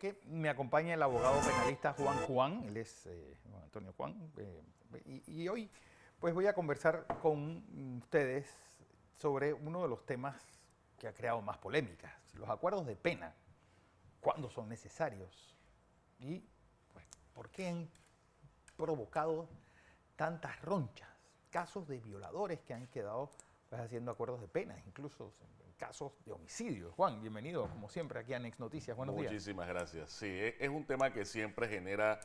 porque me acompaña el abogado penalista Juan, él es Juan Antonio Juan, y hoy pues voy a conversar con ustedes sobre uno de los temas que ha creado más polémicas, los acuerdos de pena, cuándo son necesarios y pues, por qué han provocado tantas ronchas, casos de violadores que han quedado pues, haciendo acuerdos de pena, incluso en casos de homicidio. Juan, bienvenido como siempre aquí a Next Noticias. Buenos días. Muchísimas gracias. Sí, es un tema que siempre genera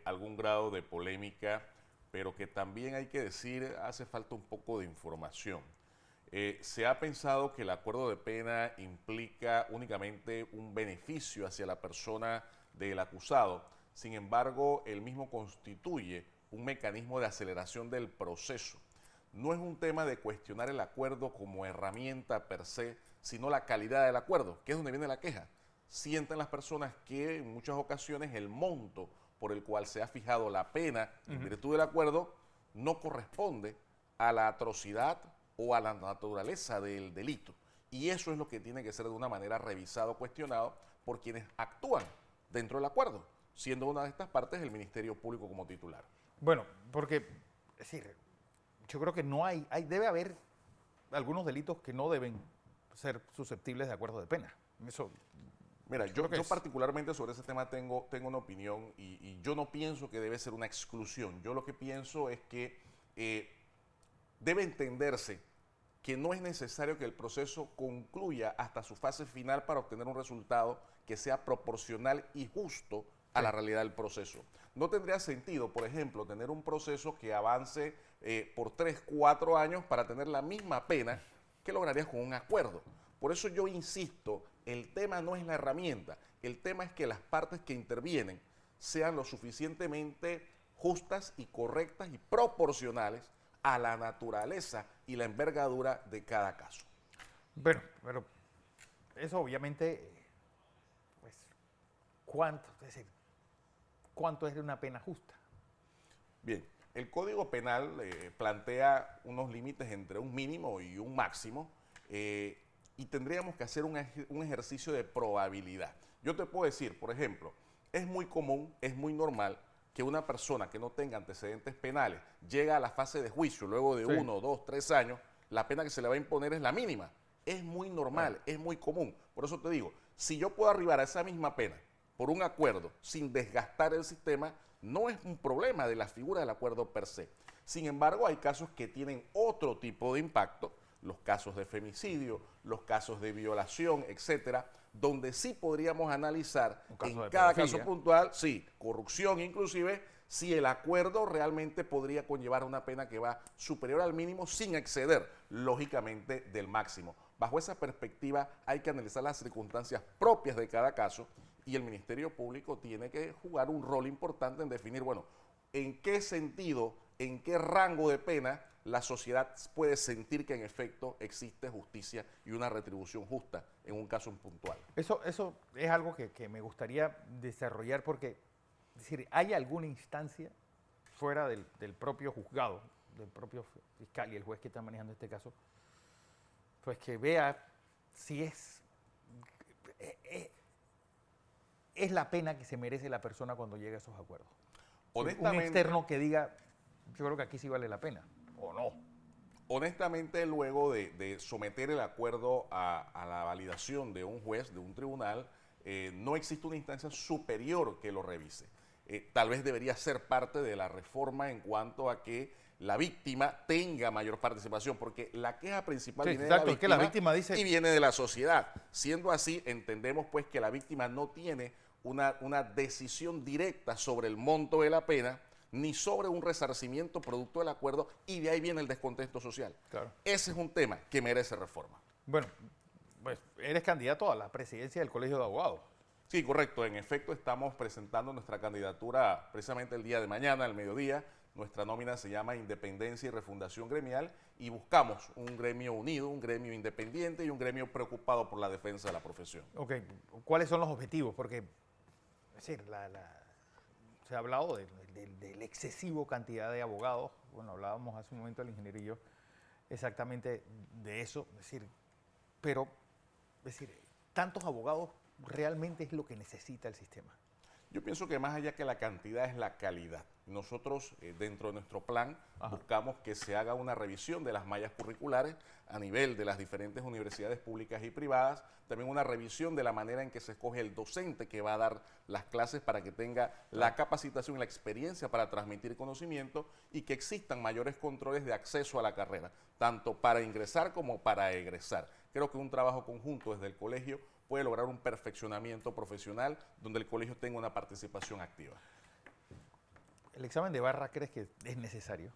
algún grado de polémica, pero que también hay que decir hace falta un poco de información. Se ha pensado que el acuerdo de pena implica únicamente un beneficio hacia la persona del acusado. Sin embargo, el mismo constituye un mecanismo de aceleración del proceso. No es un tema de cuestionar el acuerdo como herramienta per se, sino la calidad del acuerdo, que es donde viene la queja. Sienten las personas que en muchas ocasiones el monto por el cual se ha fijado la pena en virtud del acuerdo no corresponde a la atrocidad o a la naturaleza del delito. Y eso es lo que tiene que ser de una manera revisado, cuestionado por quienes actúan dentro del acuerdo, siendo una de estas partes el Ministerio Público como titular. Bueno, porque, es decir, yo creo que no debe haber algunos delitos que no deben ser susceptibles de acuerdos de pena. Eso. Mira, yo particularmente sobre ese tema tengo una opinión y yo no pienso que debe ser una exclusión. Yo lo que pienso es que debe entenderse que no es necesario que el proceso concluya hasta su fase final para obtener un resultado que sea proporcional y justo a la realidad del proceso. No tendría sentido, por ejemplo, tener un proceso que avance por 3, 4 años para tener la misma pena que lograrías con un acuerdo. Por eso yo insisto, el tema no es la herramienta, el tema es que las partes que intervienen sean lo suficientemente justas y correctas y proporcionales a la naturaleza y la envergadura de cada caso. Bueno, pero eso obviamente, pues, ¿cuánto es una pena justa? Bien, el Código Penal plantea unos límites entre un mínimo y un máximo y tendríamos que hacer un ejercicio de probabilidad. Yo te puedo decir, por ejemplo, es muy común, es muy normal que una persona que no tenga antecedentes penales llega a la fase de juicio luego de 1, 2, 3 años, la pena que se le va a imponer es la mínima. Es muy normal, es muy común. Por eso te digo, si yo puedo arribar a esa misma pena por un acuerdo sin desgastar el sistema, no es un problema de la figura del acuerdo per se. Sin embargo, hay casos que tienen otro tipo de impacto, los casos de femicidio, los casos de violación, etcétera, donde sí podríamos analizar en cada caso puntual, sí, corrupción inclusive, si el acuerdo realmente podría conllevar una pena que va superior al mínimo sin exceder, lógicamente, del máximo. Bajo esa perspectiva hay que analizar las circunstancias propias de cada caso y el Ministerio Público tiene que jugar un rol importante en definir, bueno, en qué sentido, en qué rango de pena la sociedad puede sentir que en efecto existe justicia y una retribución justa en un caso puntual. Eso es algo que me gustaría desarrollar porque, es decir, ¿hay alguna instancia fuera del propio juzgado, del propio fiscal y el juez que está manejando este caso, pues que vea si es la pena que se merece la persona cuando llega a esos acuerdos? Un externo que diga, yo creo que aquí sí vale la pena, o no. Honestamente, luego de someter el acuerdo a la validación de un juez, de un tribunal, no existe una instancia superior que lo revise. Tal vez debería ser parte de la reforma en cuanto a que la víctima tenga mayor participación, porque la queja principal viene de la víctima dice, y viene de la sociedad. Siendo así, entendemos pues que la víctima no tiene una decisión directa sobre el monto de la pena, ni sobre un resarcimiento producto del acuerdo, y de ahí viene el descontento social. Claro. Ese es un tema que merece reforma. Bueno, pues eres candidato a la presidencia del Colegio de Abogados. Sí, correcto. En efecto, estamos presentando nuestra candidatura precisamente el día de mañana, al mediodía. Nuestra nómina se llama Independencia y Refundación Gremial y buscamos un gremio unido, un gremio independiente y un gremio preocupado por la defensa de la profesión. Ok, ¿cuáles son los objetivos? Porque, es decir, se ha hablado de la excesiva cantidad de abogados. Bueno, hablábamos hace un momento el ingeniero y yo exactamente de eso. Es decir, pero, tantos abogados realmente es lo que necesita el sistema? Yo pienso que más allá que la cantidad es la calidad. Nosotros, dentro de nuestro plan, buscamos que se haga una revisión de las mallas curriculares a nivel de las diferentes universidades públicas y privadas, también una revisión de la manera en que se escoge el docente que va a dar las clases para que tenga la capacitación y la experiencia para transmitir conocimiento y que existan mayores controles de acceso a la carrera, tanto para ingresar como para egresar. Creo que un trabajo conjunto desde el colegio puede lograr un perfeccionamiento profesional donde el colegio tenga una participación activa. ¿El examen de barra crees que es necesario?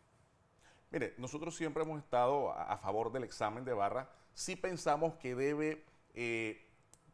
Mire, nosotros siempre hemos estado a favor del examen de barra. Sí pensamos que debe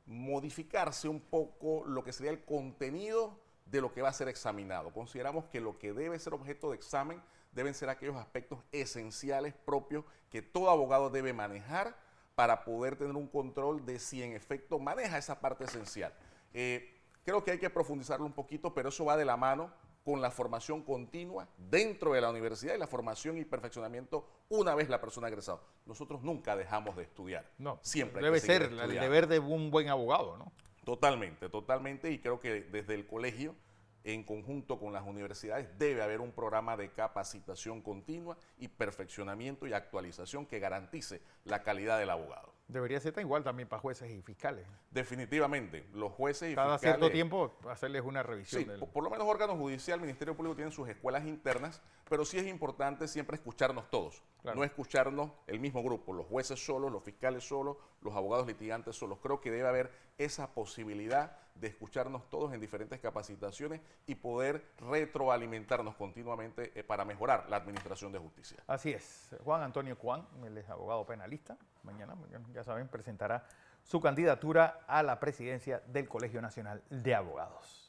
modificarse un poco lo que sería el contenido de lo que va a ser examinado. Consideramos que lo que debe ser objeto de examen deben ser aquellos aspectos esenciales propios que todo abogado debe manejar para poder tener un control de si en efecto maneja esa parte esencial. Creo que hay que profundizarlo un poquito, pero eso va de la mano con la formación continua dentro de la universidad y la formación y perfeccionamiento una vez la persona ha egresado. Nosotros nunca dejamos de estudiar. No, siempre debe ser el deber de un buen abogado, ¿no? Totalmente, totalmente, y creo que desde el colegio, en conjunto con las universidades, debe haber un programa de capacitación continua y perfeccionamiento y actualización que garantice la calidad del abogado. Debería ser igual también para jueces y fiscales. Definitivamente, los jueces y Cada fiscales... cierto tiempo hacerles una revisión. Sí, por lo menos órganos judicial, Ministerio Público tienen sus escuelas internas, pero sí es importante siempre escucharnos todos, no escucharnos el mismo grupo, los jueces solos, los fiscales solos, los abogados litigantes solos. Creo que debe haber esa posibilidad de escucharnos todos en diferentes capacitaciones y poder retroalimentarnos continuamente para mejorar la administración de justicia. Así es. Juan Antonio Cuán, él es abogado penalista. Mañana, ya saben, presentará su candidatura a la presidencia del Colegio Nacional de Abogados.